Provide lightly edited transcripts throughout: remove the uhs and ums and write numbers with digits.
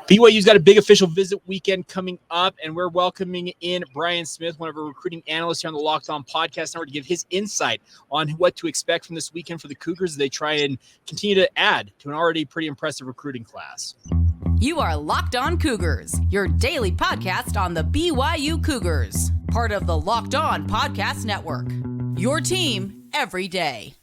BYU's got a big official visit weekend coming up, and we're welcoming in Brian Smith, one of our recruiting analysts here on the Locked On Podcast Network, to give his insight on what to expect from this weekend for the Cougars as they try and continue to add to an already pretty impressive recruiting class. You are Locked On Cougars, your daily podcast on the BYU Cougars, part of the Locked On Podcast Network, your team every day.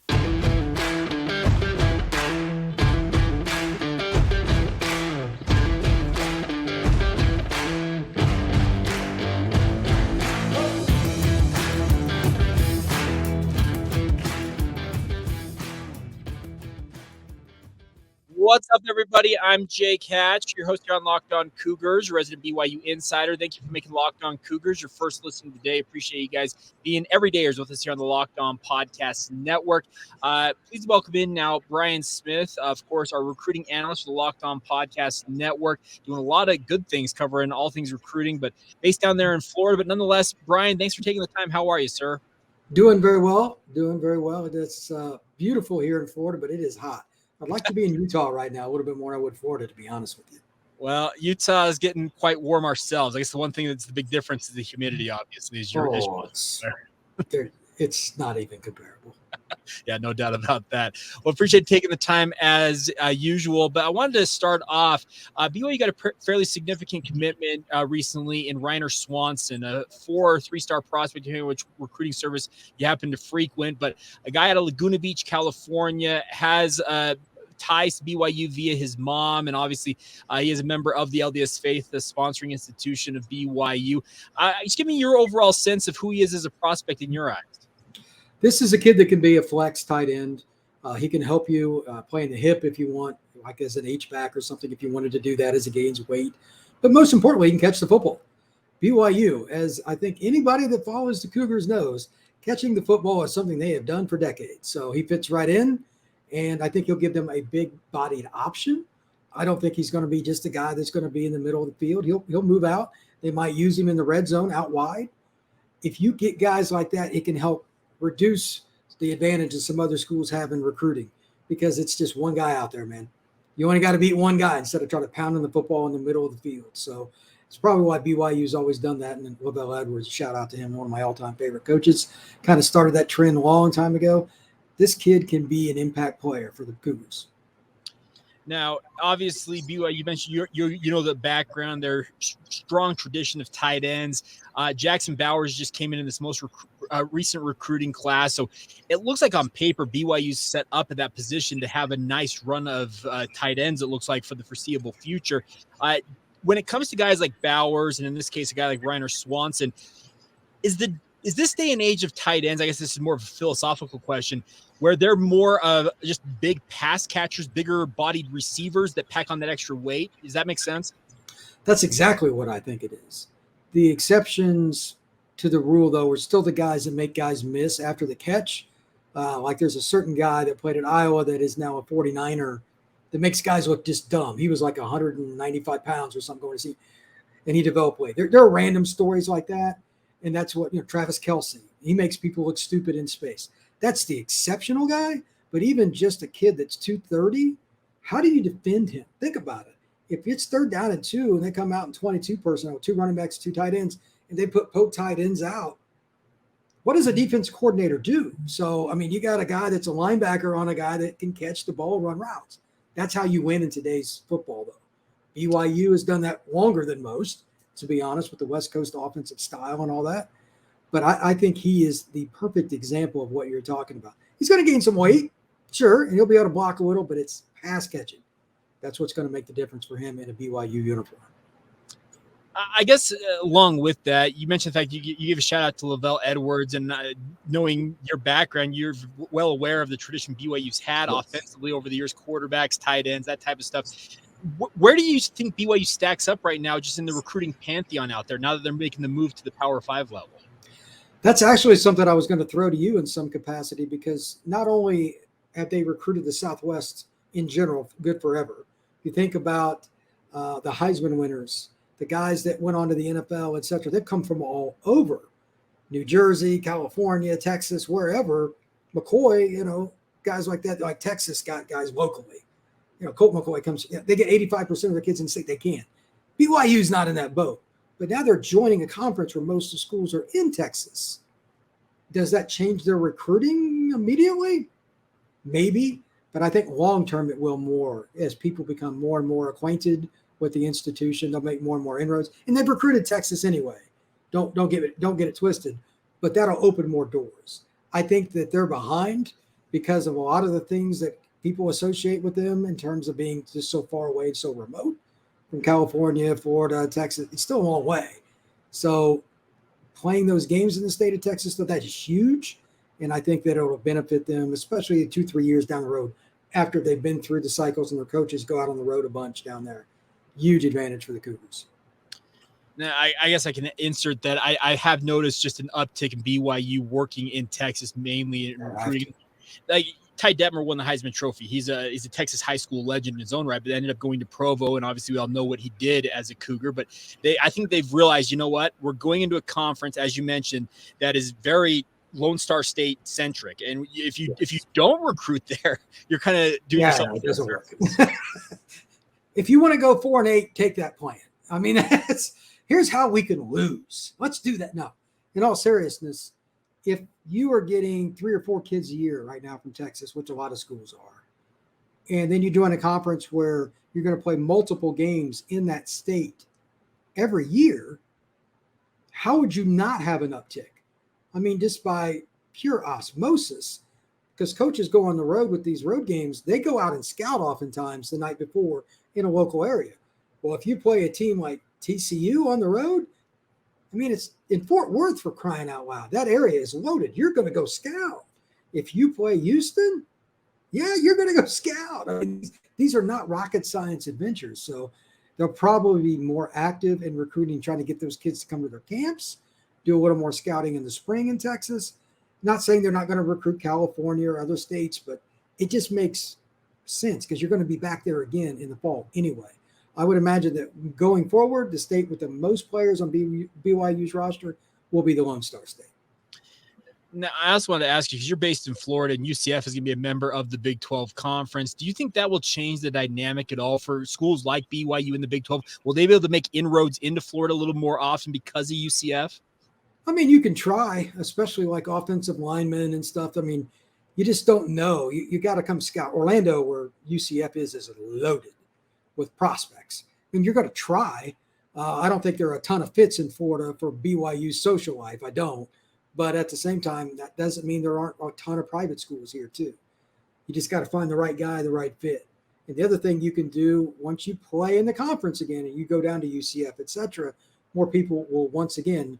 What's up, everybody? I'm Jake Hatch, your host here on Locked On Cougars, resident BYU insider. Thank you for making Locked On Cougars your first listen of the day. Appreciate you guys being everydayers with us here on the Locked On Podcast Network. Please welcome in now Brian Smith, of course, our recruiting analyst for the Locked On Podcast Network, doing a lot of good things, covering all things recruiting, but based down there in Florida. But nonetheless, Brian, thanks for taking the time. How are you, sir? Doing very well. It's beautiful here in Florida, but it is hot. I'd like to be in Utah right now a little bit more than I would Florida, to be honest with you. Well, Utah is getting quite warm ourselves. I guess the one thing that's the big difference is the humidity, obviously. It's not even comparable. Yeah, no doubt about that. Well, appreciate taking the time as usual. But I wanted to start off. BYU got a fairly significant commitment recently in Ryner Swanson, a 3-star prospect, which recruiting service you happen to frequent. But a guy out of Laguna Beach, California, has ties to BYU via his mom, and obviously he is a member of the LDS Faith, the sponsoring institution of BYU. Just give me your overall sense of who he is as a prospect in your eyes. This is a kid that can be a flex tight end. He can help you play in the hip if you want, like as an H-back or something, if you wanted to do that as he gains weight. But most importantly, he can catch the football. BYU, as I think anybody that follows the Cougars knows, catching the football is something they have done for decades. So he fits right in. And I think he'll give them a big-bodied option. I don't think he's going to be just a guy that's going to be in the middle of the field. He'll move out. They might use him in the red zone out wide. If you get guys like that, it can help reduce the advantages some other schools have in recruiting, because it's just one guy out there, man. You only got to beat one guy instead of trying to pound in the football in the middle of the field. So it's probably why BYU's always done that. And then Lavelle Edwards, shout out to him, one of my all-time favorite coaches, kind of started that trend a long time ago. This kid can be an impact player for the Cougars. Now, obviously, BYU, you mentioned you know the background, their strong tradition of tight ends. Jackson Bowers just came in this most recent recruiting class, so it looks like on paper BYU's set up at that position to have a nice run of tight ends. It looks like for the foreseeable future. When it comes to guys like Bowers, and in this case a guy like Ryner Swanson, is this day and age of tight ends, I guess this is more of a philosophical question, where they're more of just big pass catchers, bigger bodied receivers that pack on that extra weight? Does that make sense? That's exactly what I think it is. The exceptions to the rule, though, are still the guys that make guys miss after the catch. Like there's a certain guy that played at Iowa that is now a 49er that makes guys look just dumb. He was like 195 pounds or something going to see, and he developed weight. There are random stories like that. And that's what, Travis Kelce, he makes people look stupid in space. That's the exceptional guy. But even just a kid that's 230, how do you defend him? Think about it. If it's 3rd down and 2 and they come out in 22 personnel, 2 running backs, 2 tight ends, and they put poke tight ends out, what does a defense coordinator do? So, you got a guy that's a linebacker on a guy that can catch the ball, run routes. That's how you win in today's football, though. BYU has done that longer than most, to be honest, with the West Coast offensive style and all that. But I think he is the perfect example of what you're talking about. He's going to gain some weight, sure, and he'll be able to block a little, but it's pass catching. That's what's going to make the difference for him in a BYU uniform. I guess along with that, you mentioned the fact you gave a shout out to Lavelle Edwards, and knowing your background, you're well aware of the tradition BYU's had offensively over the years, quarterbacks, tight ends, that type of stuff. Where do you think BYU stacks up right now just in the recruiting pantheon out there now that they're making the move to the Power 5 level? That's actually something I was going to throw to you in some capacity, because not only have they recruited the Southwest in general good forever. You think about the Heisman winners, the guys that went on to the NFL, et cetera. They've come from all over. New Jersey, California, Texas, wherever. McCoy, guys like that, like Texas got guys locally. Colt McCoy comes, they get 85% of their kids in state. They can. BYU's not in that boat. But now they're joining a conference where most of the schools are in Texas. Does that change their recruiting immediately? Maybe. But I think long-term it will more as people become more and more acquainted with the institution. They'll make more and more inroads. And they've recruited Texas anyway. Don't get it twisted. But that'll open more doors. I think that they're behind because of a lot of the things that people associate with them in terms of being just so far away and so remote from California, Florida, Texas. It's still a long way. So playing those games in the state of Texas, though, that is huge. And I think that it'll benefit them, especially 2-3 years down the road after they've been through the cycles and their coaches go out on the road a bunch down there. Huge advantage for the Cougars. Now, I guess I can insert that I have noticed just an uptick in BYU working in Texas, mainly in recruiting. Like Ty Detmer won the Heisman Trophy. He's a Texas high school legend in his own right, but ended up going to Provo, and obviously we all know what he did as a Cougar. But I think they've realized, you know what, we're going into a conference, as you mentioned, that is very Lone Star State centric, and if you don't recruit there, you're kind of doing yourself. It doesn't work. If you want to go 4-8, take that plan. I mean, here's how we can lose. Let's do that. No, in all seriousness, if you are getting 3 or 4 kids a year right now from Texas, which a lot of schools are, and then you're doing a conference where you're going to play multiple games in that state every year, how would you not have an uptick? I mean, just by pure osmosis, because coaches go on the road with these road games, they go out and scout oftentimes the night before in a local area. Well, if you play a team like TCU on the road, I mean, it's in Fort Worth, for crying out loud. That area is loaded. You're going to go scout. If you play Houston, yeah, you're going to go scout. I mean, these are not rocket science adventures. So they'll probably be more active in recruiting, trying to get those kids to come to their camps, do a little more scouting in the spring in Texas. Not saying they're not going to recruit California or other states, but it just makes sense because you're going to be back there again in the fall anyway. I would imagine that going forward, the state with the most players on BYU's roster will be the Lone Star State. Now, I also wanted to ask you, because you're based in Florida and UCF is going to be a member of the Big 12 Conference. Do you think that will change the dynamic at all for schools like BYU in the Big 12? Will they be able to make inroads into Florida a little more often because of UCF? I mean, you can try, especially like offensive linemen and stuff. I mean, you just don't know. You got to come scout. Orlando, where UCF is loaded with prospects. I mean, you're going to try. I don't think there are a ton of fits in Florida for BYU's social life. I don't. But at the same time, that doesn't mean there aren't a ton of private schools here too. You just got to find the right guy, the right fit. And the other thing you can do once you play in the conference again and you go down to UCF, et cetera, more people will once again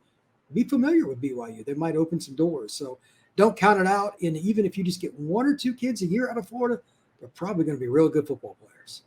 be familiar with BYU. They might open some doors. So don't count it out. And even if you just get 1 or 2 kids a year out of Florida, they're probably going to be real good football players.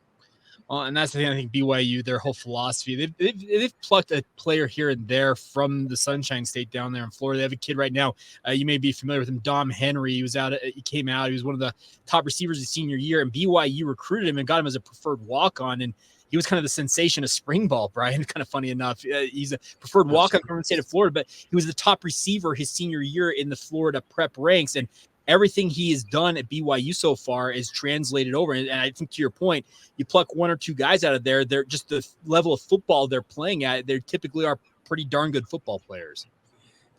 And that's the thing. I think BYU, their whole philosophy, they've plucked a player here and there from the Sunshine State down there in Florida. They have a kid right now. You may be familiar with him, Dom Henry. He came out. He was one of the top receivers his senior year, and BYU recruited him and got him as a preferred walk-on. And he was kind of the sensation of spring ball, Brian. Kind of funny enough. He's a preferred walk-on from the state of Florida, but he was the top receiver his senior year in the Florida prep ranks. And everything he has done at BYU so far is translated over. And I think to your point, you pluck 1 or 2 guys out of there, they're just the level of football they're playing at. They typically are pretty darn good football players.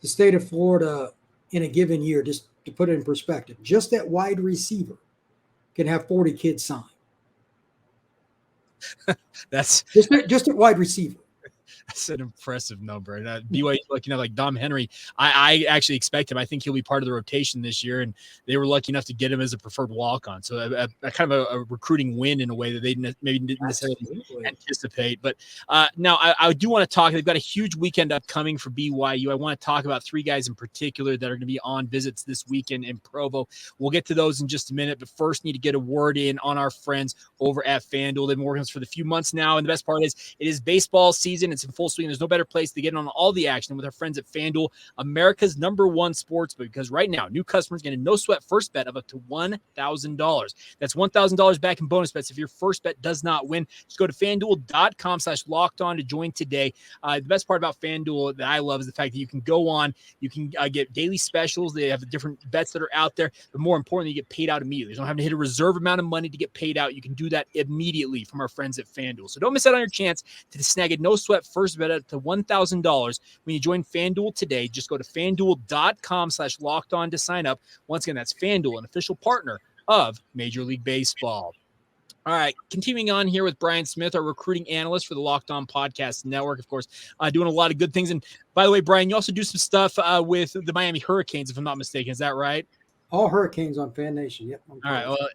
The state of Florida in a given year, just to put it in perspective, just that wide receiver can have 40 kids signed. That's just at wide receiver. That's an impressive number. And BYU lucky enough, like Dom Henry, I actually expect him. I think he'll be part of the rotation this year, and they were lucky enough to get him as a preferred walk-on. So a kind of a recruiting win in a way that they maybe didn't necessarily anticipate. But now I do want to talk. They've got a huge weekend upcoming for BYU. I want to talk about 3 guys in particular that are going to be on visits this weekend in Provo. We'll get to those in just a minute, but first need to get a word in on our friends over at FanDuel. They've been working with us for a few months now, and the best part is it is baseball season. It's in full swing. There's no better place to get in on all the action than with our friends at FanDuel, America's #1 sportsbook, because right now, new customers get a no-sweat first bet of up to $1,000. That's $1,000 back in bonus bets if your first bet does not win. Just go to FanDuel.com/lockedon to join today. The best part about FanDuel that I love is the fact that you can go on, you can get daily specials. They have the different bets that are out there, but more importantly, you get paid out immediately. You don't have to hit a reserve amount of money to get paid out. You can do that immediately from our friends at FanDuel. So don't miss out on your chance to snag a no-sweat first bet up to $1,000 when you join FanDuel today. Just go to FanDuel.com/lockedon to sign up. Once again, that's FanDuel, an official partner of Major League Baseball. All right, continuing on here with Brian Smith, our recruiting analyst for the Locked On Podcast Network, of course, doing a lot of good things. And by the way, Brian, you also do some stuff with the Miami Hurricanes, if I'm not mistaken. Is that right? All Hurricanes on Fan Nation. Yep. All right. Well,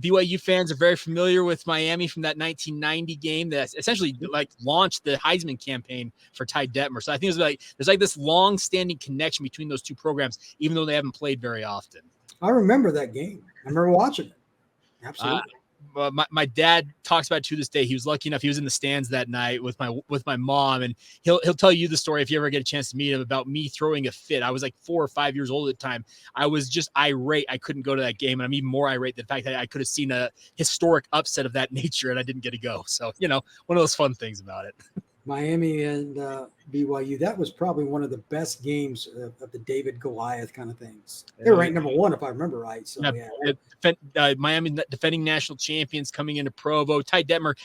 BYU fans are very familiar with Miami from that 1990 game that essentially launched the Heisman campaign for Ty Detmer. So I think there's this long-standing connection between those two programs, even though they haven't played very often. I remember that game. I remember watching it. Absolutely. My dad talks about it to this day. He was lucky enough. He was in the stands that night with my mom, and he'll tell you the story if you ever get a chance to meet him about me throwing a fit. I was like 4 or 5 years old at the time. I was just irate. I couldn't go to that game, and I'm even more irate the fact that I could have seen a historic upset of that nature, and I didn't get to go. So one of those fun things about it. Miami and BYU, that was probably one of the best games of the David Goliath kind of things. They were ranked #1 if I remember right. So Miami defending national champions coming into Provo. Ty Detmer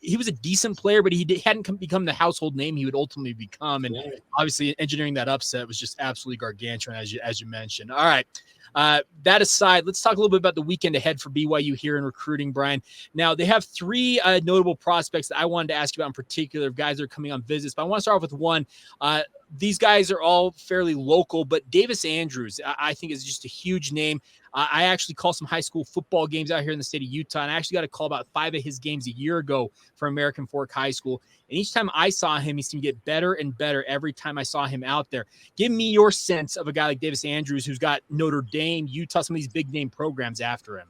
he was a decent player, but he hadn't become the household name he would ultimately become. And obviously engineering that upset was just absolutely gargantuan, as you mentioned. All right. That aside, let's talk a little bit about the weekend ahead for BYU here in recruiting, Brian. Now, they have 3 notable prospects that I wanted to ask you about in particular, guys that are coming on visits. But I want to start off with one. These guys are all fairly local, but Davis Andrews, I think, is just a huge name. I actually call some high school football games out here in the state of Utah, and I actually got to call about 5 of his games a year ago for American Fork High School. And each time I saw him, he seemed to get better and better every time I saw him out there. Give me your sense of a guy like Davis Andrews, who's got Notre Dame, Utah, some of these big name programs after him.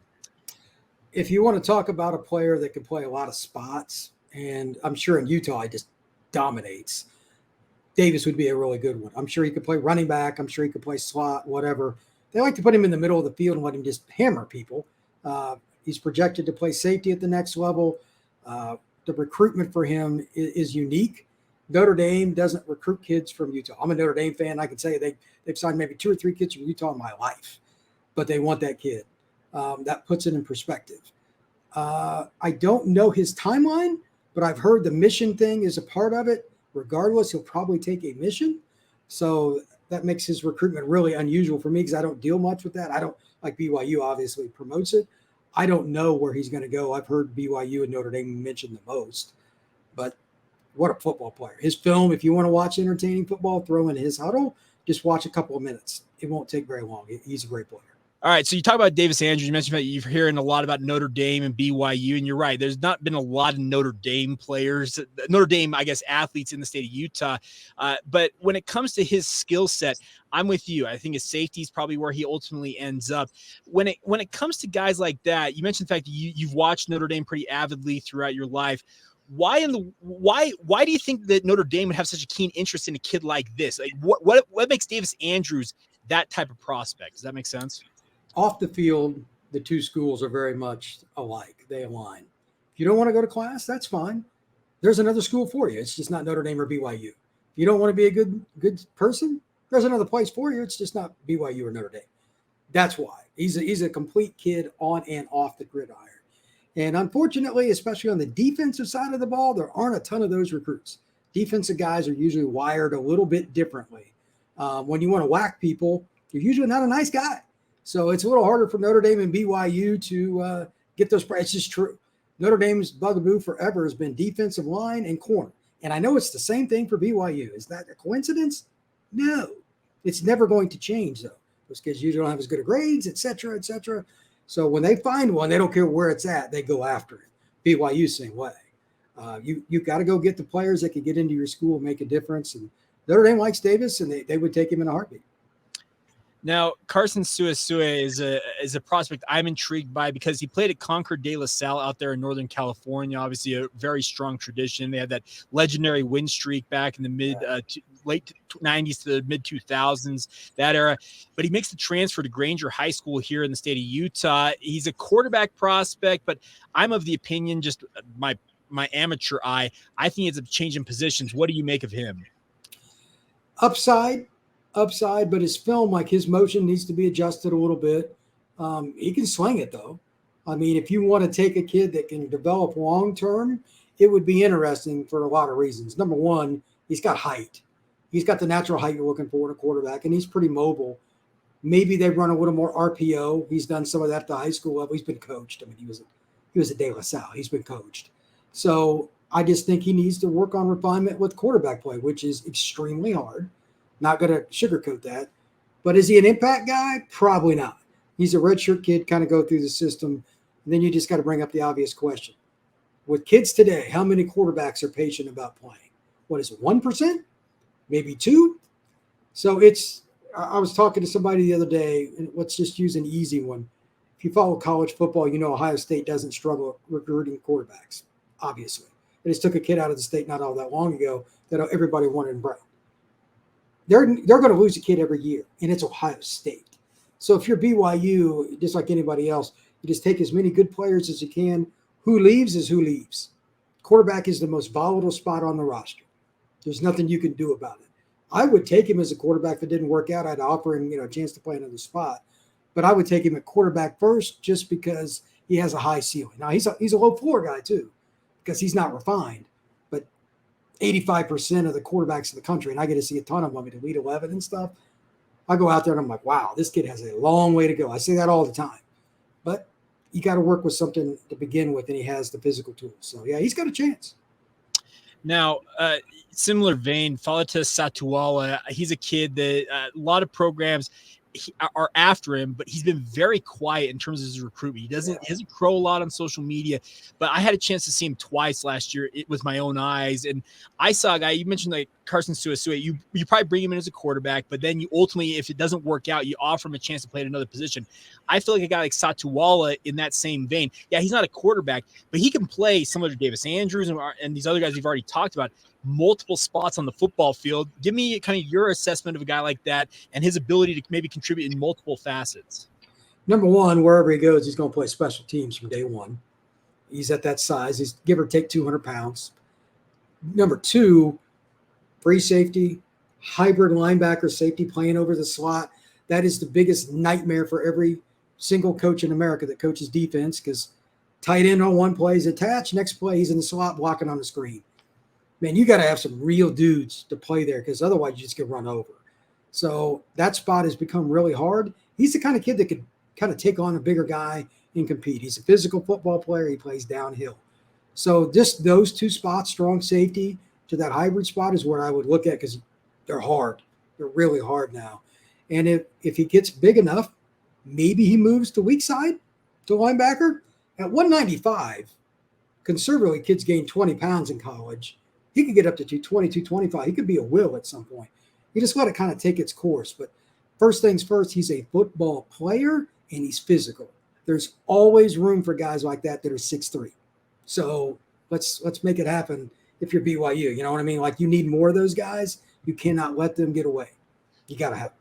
If you want to talk about a player that can play a lot of spots, and I'm sure in Utah he just dominates, Davis would be a really good one. I'm sure he could play running back. I'm sure he could play slot, whatever. They like to put him in the middle of the field and let him just hammer people. He's projected to play safety at the next level. The recruitment for him is unique. Notre Dame doesn't recruit kids from Utah. I'm a Notre Dame fan. I can say they've signed maybe 2 or 3 kids from Utah in my life, but they want that kid. That puts it in perspective. I don't know his timeline, but I've heard the mission thing is a part of it. Regardless, he'll probably take a mission. So that makes his recruitment really unusual for me because I don't deal much with that. I don't like BYU obviously promotes it. I don't know where he's going to go. I've heard BYU and Notre Dame mentioned the most, but what a football player. His film, if you want to watch entertaining football, throw in his huddle, just watch a couple of minutes. It won't take very long. He's a great player. All right, so you talk about Davis Andrews. You mentioned that you're hearing a lot about Notre Dame and BYU, and you're right. There's not been a lot of Notre Dame players, Notre Dame, I guess, athletes in the state of Utah. But when it comes to his skill set, I'm with you. I think his safety is probably where he ultimately ends up. When it comes to guys like that, you mentioned the fact that you've watched Notre Dame pretty avidly throughout your life. Why do you think that Notre Dame would have such a keen interest in a kid like this? Like what makes Davis Andrews that type of prospect? Does that make sense? Off the field, the two schools are very much alike. They align. If you don't want to go to class, that's fine. There's another school for you. It's just not Notre Dame or BYU. If you don't want to be a good person, there's another place for you. It's just not BYU or Notre Dame. That's why. He's a complete kid on and off the gridiron. And unfortunately, especially on the defensive side of the ball, there aren't a ton of those recruits. Defensive guys are usually wired a little bit differently. When you want to whack people, you're usually not a nice guy. So it's a little harder for Notre Dame and BYU to get those. It's just true. Notre Dame's bugaboo forever has been defensive line and corner. And I know it's the same thing for BYU. Is that a coincidence? No. It's never going to change, though. Those kids usually don't have as good of grades, et cetera, et cetera. So when they find one, they don't care where it's at. They go after it. BYU, same way. You got to go get the players that can get into your school and make a difference. And Notre Dame likes Davis, and they would take him in a heartbeat. Now, Carson Suasue is a prospect I'm intrigued by because he played at Concord de La Salle out there in Northern California. Obviously, a very strong tradition. They had that legendary win streak back in the late 90s to the mid 2000s, that era. But he makes the transfer to Granger High School here in the state of Utah. He's a quarterback prospect, but I'm of the opinion, just my amateur eye, I think it's a change in positions. What do you make of him? Upside, but his film, like his motion needs to be adjusted a little bit. He can sling it though. I mean, if you want to take a kid that can develop long-term, it would be interesting for a lot of reasons. Number one, he's got height. He's got the natural height you're looking for in a quarterback, and he's pretty mobile. Maybe they run a little more RPO. He's done some of that at the high school level. He's been coached. I mean, he was at De La Salle. He's been coached. So I just think he needs to work on refinement with quarterback play, which is extremely hard. Not going to sugarcoat that. But is he an impact guy? Probably not. He's a redshirt kid, kind of go through the system. And then you just got to bring up the obvious question. With kids today, how many quarterbacks are patient about playing? What is it, 1%? Maybe 2%? So I was talking to somebody the other day, and let's just use an easy one. If you follow college football, you know Ohio State doesn't struggle recruiting quarterbacks, obviously. They just took a kid out of the state not all that long ago that everybody wanted in Brown. They're going to lose a kid every year, and it's Ohio State. So if you're BYU, just like anybody else, you just take as many good players as you can. Who leaves is who leaves. Quarterback is the most volatile spot on the roster. There's nothing you can do about it. I would take him as a quarterback. If it didn't work out, I'd offer him, a chance to play another spot. But I would take him at quarterback first just because he has a high ceiling. Now, he's a low floor guy too because he's not refined. 85% of the quarterbacks in the country, and I get to see a ton of them at Elite 11 and stuff. I go out there and I'm like, wow, this kid has a long way to go. I say that all the time. But you got to work with something to begin with, and he has the physical tools. So, yeah, he's got a chance. Now, similar vein, Faletau Satuala, he's a kid that a lot of programs are after him, but he's been very quiet in terms of his recruitment. He doesn't crow a lot on social media, but I had a chance to see him twice last year with my own eyes. And I saw a guy, you mentioned like Carson Suasue, you probably bring him in as a quarterback, but then you ultimately, if it doesn't work out, you offer him a chance to play at another position. I feel like a guy like Satuala in that same vein. Yeah, he's not a quarterback, but he can play similar to Davis Andrews and these other guys we've already talked about, multiple spots on the football field. Give me kind of your assessment of a guy like that and his ability to maybe contribute in multiple facets. Number one, wherever he goes, he's going to play special teams from day one. He's at that size. He's give or take 200 pounds. Number two, free safety, hybrid linebacker safety playing over the slot. That is the biggest nightmare for every single coach in America that coaches defense, because tight end on one play is attached. Next play, he's in the slot blocking on the screen. Man, you got to have some real dudes to play there, because otherwise you just get run over. So that spot has become really hard. He's the kind of kid that could kind of take on a bigger guy and compete. He's a physical football player. He plays downhill. So just those two spots, strong safety to that hybrid spot, is where I would look at, because they're hard. They're really hard now. And if he gets big enough, maybe he moves to weak side to linebacker. At 195, conservatively, kids gain 20 pounds in college. He could get up to 220, 225. He could be a will at some point. You just let it kind of take its course. But first things first, he's a football player and he's physical. There's always room for guys like that are 6'3". So let's make it happen if you're BYU. You know what I mean? Like, you need more of those guys. You cannot let them get away. You got to have them.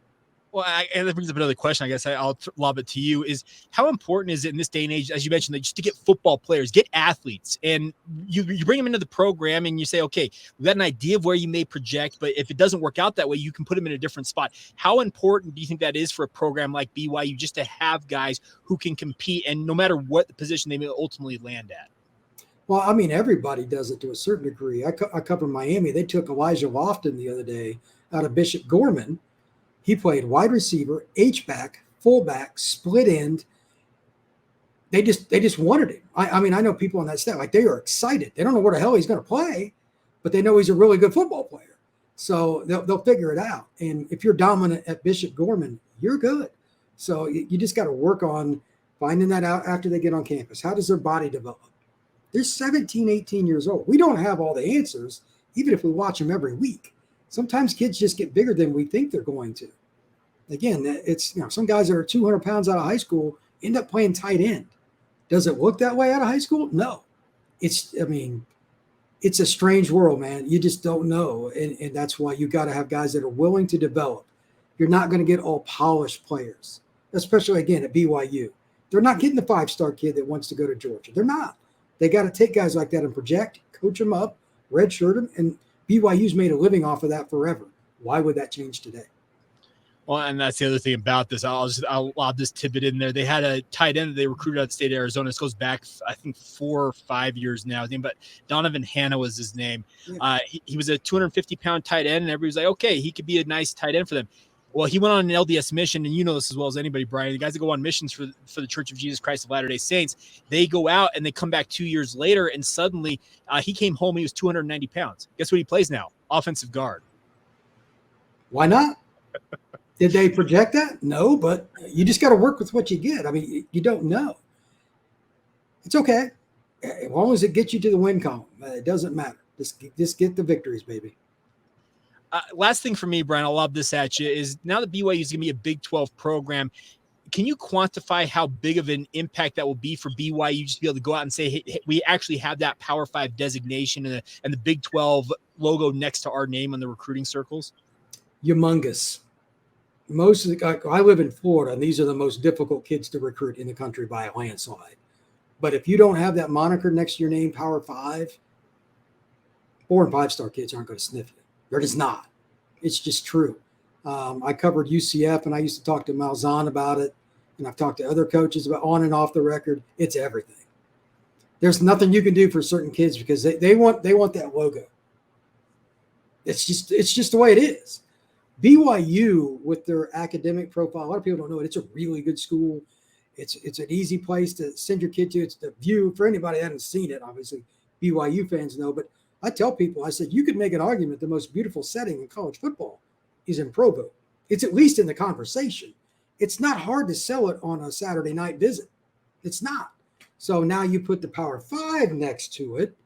Well, and that brings up another question. I guess I'll lob it to you: is how important is it in this day and age, as you mentioned, just to get football players, get athletes, and you bring them into the program and you say, okay, we've got an idea of where you may project, but if it doesn't work out that way, you can put them in a different spot. How important do you think that is for a program like BYU, just to have guys who can compete, and no matter what the position they may ultimately land at? Well, I mean, everybody does it to a certain degree. I cover Miami. They took Elijah Lofton the other day out of Bishop Gorman. He played wide receiver, H-back, fullback, split end. They just wanted him. I mean, I know people on that staff, like, they are excited. They don't know where the hell he's going to play, but they know he's a really good football player. So they'll figure it out. And if you're dominant at Bishop Gorman, you're good. So you just got to work on finding that out after they get on campus. How does their body develop? They're 17, 18 years old. We don't have all the answers, even if we watch them every week. Sometimes kids just get bigger than we think they're going to. Again, it's, some guys that are 200 pounds out of high school end up playing tight end. Does it look that way out of high school? No. It's a strange world, man. You just don't know. And that's why you got to have guys that are willing to develop. You're not going to get all polished players, especially, again, at BYU. They're not getting the 5-star kid that wants to go to Georgia. They're not. They got to take guys like that and project, coach them up, redshirt them, and BYU's made a living off of that forever. Why would that change today? Well, and that's the other thing about this. I'll lob this tidbit in there. They had a tight end that they recruited out of the state of Arizona. This goes back, I think, 4 or 5 years now. But Donovan Hanna was his name. Yeah. He was a 250-pound tight end, and everybody was like, okay, he could be a nice tight end for them. Well, he went on an LDS mission, and you know this as well as anybody, Brian. The guys that go on missions for the Church of Jesus Christ of Latter-day Saints, they go out and they come back 2 years later, and suddenly he came home. He was 290 pounds. Guess what he plays now? Offensive guard. Why not? Did they project that? No, but you just got to work with what you get. I mean, you don't know. It's okay. As long as it gets you to the win column, it doesn't matter. Just get the victories, baby. Last thing for me, Brian, I'll lob this at you, is now that BYU is going to be a Big 12 program, can you quantify how big of an impact that will be for BYU just to be able to go out and say, hey, we actually have that Power 5 designation and the Big 12 logo next to our name on the recruiting circles? Humongous. Most of I live in Florida, and these are the most difficult kids to recruit in the country by a landslide. But if you don't have that moniker next to your name, Power 5, 4 and 5-star kids aren't going to sniff you. They're just not. It's just true. I covered UCF, and I used to talk to Malzahn about it, and I've talked to other coaches about on and off the record. It's everything. There's nothing you can do for certain kids because they want that logo. It's just the way it is. BYU, with their academic profile, a lot of people don't know it. It's a really good school. It's an easy place to send your kid to. It's the view for anybody that hasn't seen it. Obviously, BYU fans know, but I tell people, I said, you could make an argument the most beautiful setting in college football is in Provo. It's at least in the conversation. It's not hard to sell it on a Saturday night visit. It's not. So now you put the Power 5 next to it,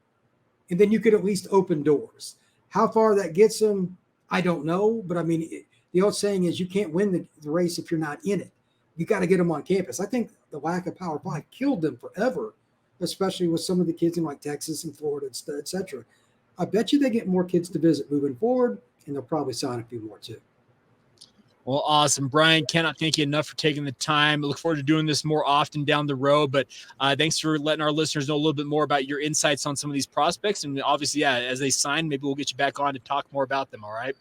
and then you could at least open doors. How far that gets them, I don't know. But, I mean, the old saying is you can't win the race if you're not in it. You got to get them on campus. I think the lack of Power 5 killed them forever, especially with some of the kids in like Texas and Florida, et cetera. I bet you they get more kids to visit moving forward, and they'll probably sign a few more too. Well, awesome. Brian, cannot thank you enough for taking the time. I look forward to doing this more often down the road, but thanks for letting our listeners know a little bit more about your insights on some of these prospects. And obviously, yeah, as they sign, maybe we'll get you back on to talk more about them. All right.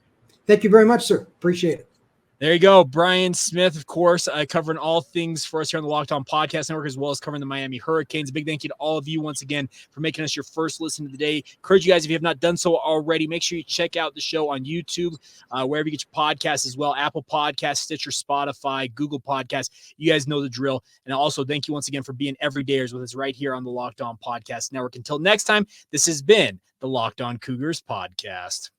Thank you very much, sir. Appreciate it. There you go. Brian Smith, of course, covering all things for us here on the Locked On Podcast Network, as well as covering the Miami Hurricanes. A big thank you to all of you once again for making us your first listen of the day. Encourage you guys, if you have not done so already, make sure you check out the show on YouTube, wherever you get your podcasts as well, Apple Podcasts, Stitcher, Spotify, Google Podcasts. You guys know the drill. And also thank you once again for being everydayers with us right here on the Locked On Podcast Network. Until next time, this has been the Locked On Cougars Podcast.